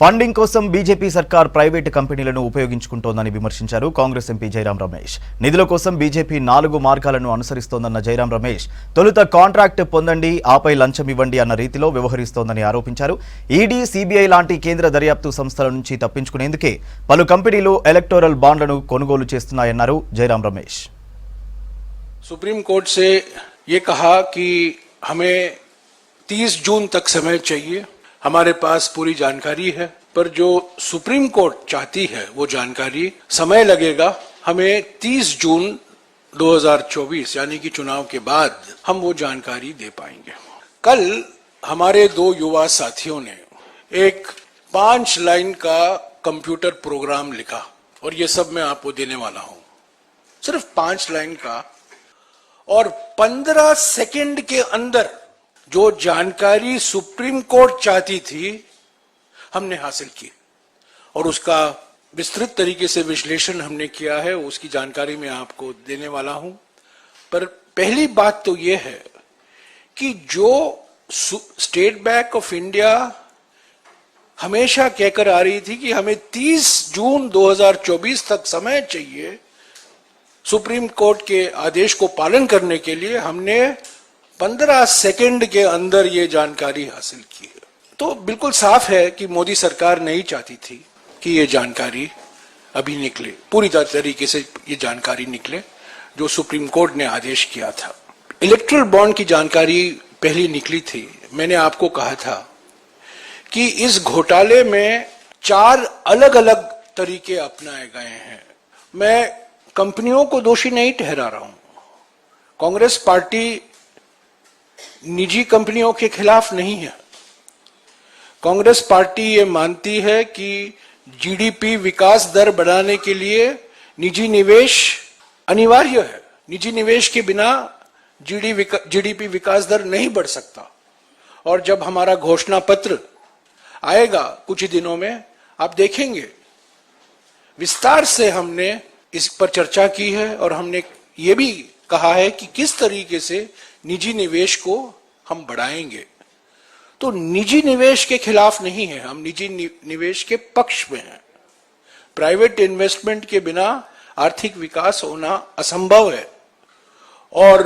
Funding కోసం BJP సర్కార్ private కంపెనీలను ఉపయోగించుకుంటోందని విమర్శించారు కాంగ్రెస్ ఎంపీ జైరాం రమేష్. నిధుల కోసం బీజేపీ 4 మార్గాలను అనుసరిస్తోందన్న జైరాం రమేష్ తొలుత కాంట్రాక్ట్ పొందండి ఆపై లంచం ఇవ్వండి అన్న రీతిలో వ్యవహరిస్తోందని ఆరోపించారు. ఈడీ, సీబీఐ లాంటి కేంద్ర దర్యాప్తు సంస్థల నుంచి తప్పించుకునేందుకే పలు కంపెనీలు ఎలక్టోరల్ బాండ్లను కొనుగోలు చేస్తున్నాయన్నారు జైరాం రమేష్. सुप्रीम कोर्ट से ये कहा कि हमें 30 जून तक समय चाहिए. हमारे पास पूरी जानकारी है, पर जो सुप्रीम कोर्ट चाहती है वो जानकारी समय लगेगा. हमें 30 जून 2024 यानी कि चुनाव के बाद हम वो जानकारी दे पाएंगे. कल हमारे 2 युवा साथियों ने एक 5 लाइन का कंप्यूटर प्रोग्राम लिखा और ये सब मैं आपको देने वाला हूं. सिर्फ 5 लाइन का, और 15 सेकंड के अंदर जो जानकारी सुप्रीम कोर्ट चाहती थी हमने हासिल की और उसका विस्तृत तरीके से विश्लेषण हमने किया है. उसकी जानकारी मैं आपको देने वाला हूं. पर पहली बात तो यह है कि जो स्टेट बैंक ऑफ इंडिया हमेशा कहकर आ रही थी कि हमें 30 जून 2024 तक समय चाहिए सुप्रीम कोर्ट के आदेश को पालन करने के लिए, हमने 15 सेकंड के अंदर ये जानकारी हासिल की है. तो बिल्कुल साफ है कि मोदी सरकार नहीं चाहती थी कि ये जानकारी अभी निकले, पूरी तरीके से ये जानकारी निकले जो सुप्रीम कोर्ट ने आदेश किया था. इलेक्ट्रल बॉन्ड की जानकारी पहली निकली थी. मैंने आपको कहा था कि इस घोटाले में 4 अलग अलग तरीके अपनाए गए हैं. मैं कंपनियों को दोषी नहीं ठहरा रहा हूं. कांग्रेस पार्टी निजी कंपनियों के खिलाफ नहीं है. कांग्रेस पार्टी ये मानती है कि जीडीपी विकास दर बढ़ाने के लिए निजी निवेश अनिवार्य है. निजी निवेश के बिना जीडीपी विकास दर नहीं बढ़ सकता. और जब हमारा घोषणा पत्र आएगा कुछ ही दिनों में, आप देखेंगे विस्तार से हमने इस पर चर्चा की है और हमने ये भी कहा है कि किस तरीके से निजी निवेश को हम बढ़ाएंगे. तो निजी निवेश के खिलाफ नहीं है, हम निजी निवेश के पक्ष में हैं. प्राइवेट इन्वेस्टमेंट के बिना आर्थिक विकास होना असंभव है. और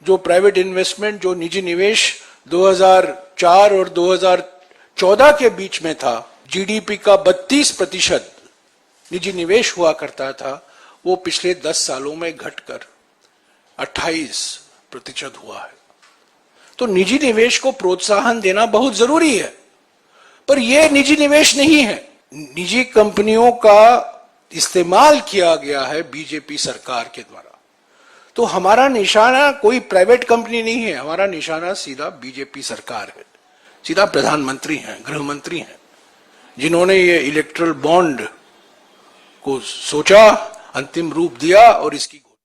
जो प्राइवेट इन्वेस्टमेंट, जो निजी निवेश 2004 और 2014 के बीच में था, जीडीपी का 32% निजी निवेश हुआ करता था, वो पिछले 10 सालों में घटकर 28% हुआ है. तो निजी निवेश को प्रोत्साहन देना बहुत जरूरी है, पर यह निजी निवेश नहीं है. निजी कंपनियों का इस्तेमाल किया गया है बीजेपी सरकार के द्वारा. तो हमारा निशाना कोई प्राइवेट कंपनी नहीं है, हमारा निशाना सीधा बीजेपी सरकार है. सीधा प्रधानमंत्री हैं, गृह मंत्री हैं, जिन्होंने ये इलेक्ट्रल बॉन्ड को सोचा, अंतिम रूप दिया और इसकी